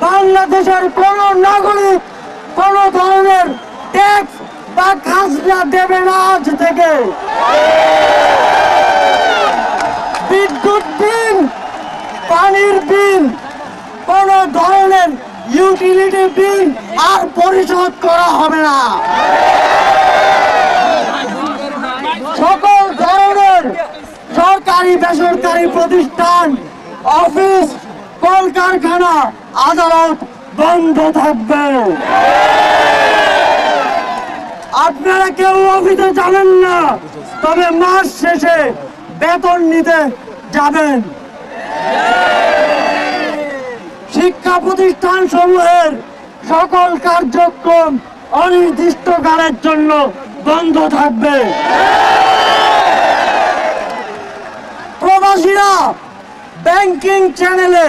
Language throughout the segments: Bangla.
বাংলাদেশের কোন নাগরিক কোন ধরনের ট্যাক্স বা খাজনা দেবে না আজ থেকে। বিদ্যুৎ বিল, পানির বিল, কোন ধরনের ইউটিলিটি বিল আর পরিশোধ করা হবে না। সকল ধরনের সরকারি বেসরকারি প্রতিষ্ঠান, অফিস, কলকারখানা, আদালত বন্ধ থাকবে। আপনারা কেউ অফিসে যাবেন না, তবে মাস শেষে বেতন নিতে যাবেন। শিক্ষা প্রতিষ্ঠান সমূহের সকল কার্যক্রম অনির্দিষ্টকালের জন্য বন্ধ থাকবে। প্রবাসীরা ব্যাংকিং চ্যানেলে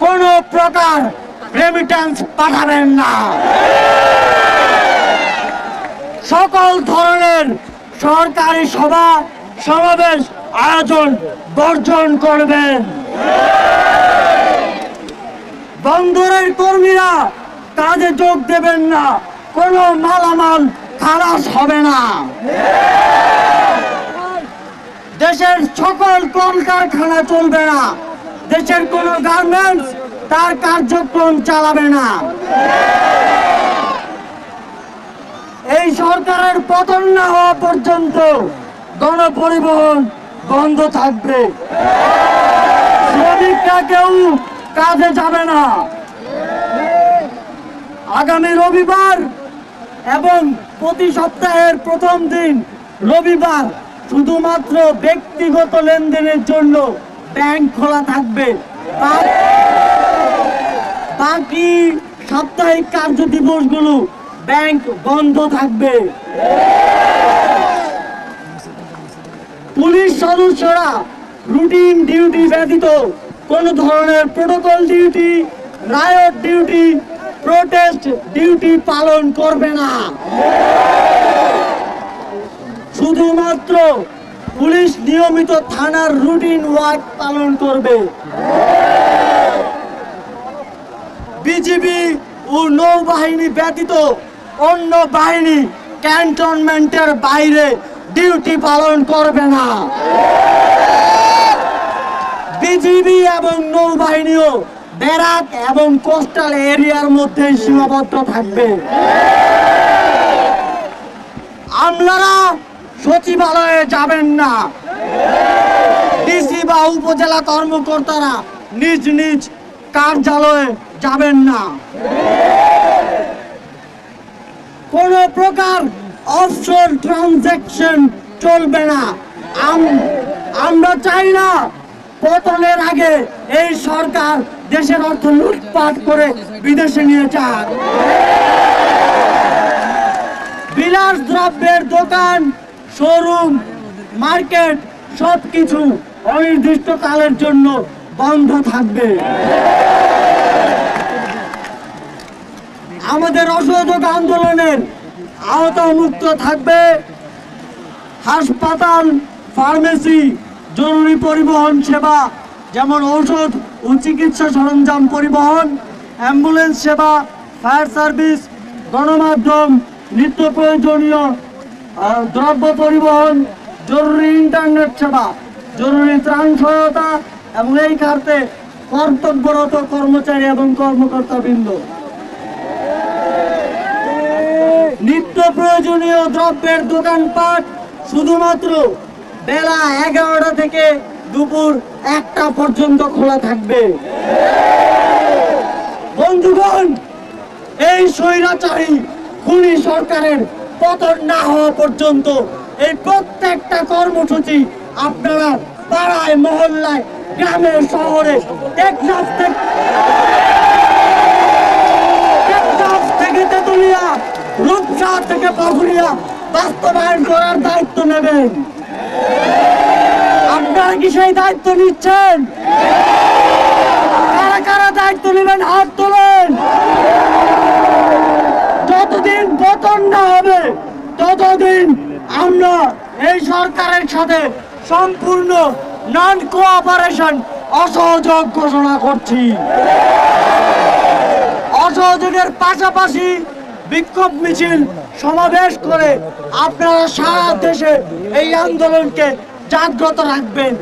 কোনো প্রকার রেমিটেন্স পাঠাবেন না। সকল ধরনের সরকারি সভা সমাবেশ আয়োজন বর্জন করবেন। বন্দরের কর্মীরা কাজে যোগ দেবেন না, কোনো মালামাল খালাস হবে না। দেশের সকল কলকারখানা চলবে না, দেশের কোনো গার্মেন্টস তার কার্যক্রম চালাবে না। এই সরকারের পতন না হওয়া পর্যন্ত গণপরিবহন বন্ধ থাকবে। শ্রমিকরা কেউ কাজে যাবে না। আগামী রবিবার এবং প্রতি সপ্তাহের প্রথম দিন রবিবার শুধুমাত্র ব্যক্তিগত লেনদেনের জন্য ব্যাংক খোলা থাকবে। বাকি সাপ্তাহিক কার্য দিবসগুলো ব্যাংক বন্ধ থাকবে। পুলিশ সদস্যরা রুটিন ডিউটি ব্যতীত কোন ধরনের protocol duty, riot duty, protest duty পালন করবে না। শুধুমাত্র পুলিশ নিয়মিত থানার রুটিন ওয়ার্ক পালন করবে। বিজিবি ও নৌবাহিনী ব্যতীত অন্য বাহিনী ক্যান্টনমেন্টের বাইরে ডিউটি পালন করবে না। বিজিবি এবং নৌবাহিনীও ব্যারাক এবং কোস্টাল এরিয়ার মধ্যে সীমাবদ্ধ থাকবে। আমলারা সচিবালয়ে যাবেন না। ডিসি বা উপজেলা কর্মকর্তারা নিজ নিজ কার্যালয়ে যাবেন না। কোন প্রকার অফশোর ট্রানজাকশন চলবে না। আমরা চাই না পতনের আগে এই সরকার দেশের অর্থ লুটপাট করে বিদেশে নিয়ে যাক। বিলাস দ্রব্যের দোকান, শোরুম, মার্কেট সবকিছু অনির্দিষ্টকালের জন্য বন্ধ থাকবে। আমাদের অসহযোগ আন্দোলনের আওতামুক্ত থাকবে হাসপাতাল, ফার্মেসি, জরুরি পরিবহন সেবা যেমন ঔষধ ও চিকিৎসা সরঞ্জাম পরিবহন, অ্যাম্বুলেন্স সেবা, ফায়ার সার্ভিস, গণমাধ্যম, নিত্য প্রয়োজনীয় দ্রব্য পরিবহন, জরুরি ইন্টারনেট সেবা, জরুরি ত্রাণ সহায়তা এবং এই খাতে কর্তব্যরত কর্মচারী এবং কর্মকর্তাবৃন্দ। নিত্য প্রয়োজনীয় দ্রব্যের দোকানপাট শুধুমাত্র বেলা 11টা থেকে দুপুর 1টা পর্যন্ত খোলা থাকবে। বন্ধুগণ, এই স্বৈরাচারী খুনি সরকারের পতন না হওয়া পর্যন্ত এই প্রত্যেকটা কর্মসূচি আপনারা পাড়ায়, মহল্লায়, গ্রামে, শহরে, টেকনাফ থেকে তেতুলিয়া, রূপসা থেকে পাথুরিয়া বাস্তবায়ন করার দায়িত্ব নেবেন। আপনারা কি সেই দায়িত্ব নিচ্ছেন? কারা কারা দায়িত্ব নেবেন হাত তোলেন। যতদিন পতন না হবে ততদিন আমরা এই সরকারের সাথে সম্পূর্ণ নন কোঅপারেশন, অসহযোগ ঘোষণা করছি। সহযোগের পাশাপাশি বিক্ষোভ মিছিল সমাবেশ করে আপনারা সারা দেশে এই আন্দোলনকে জাগ্রত রাখবেন।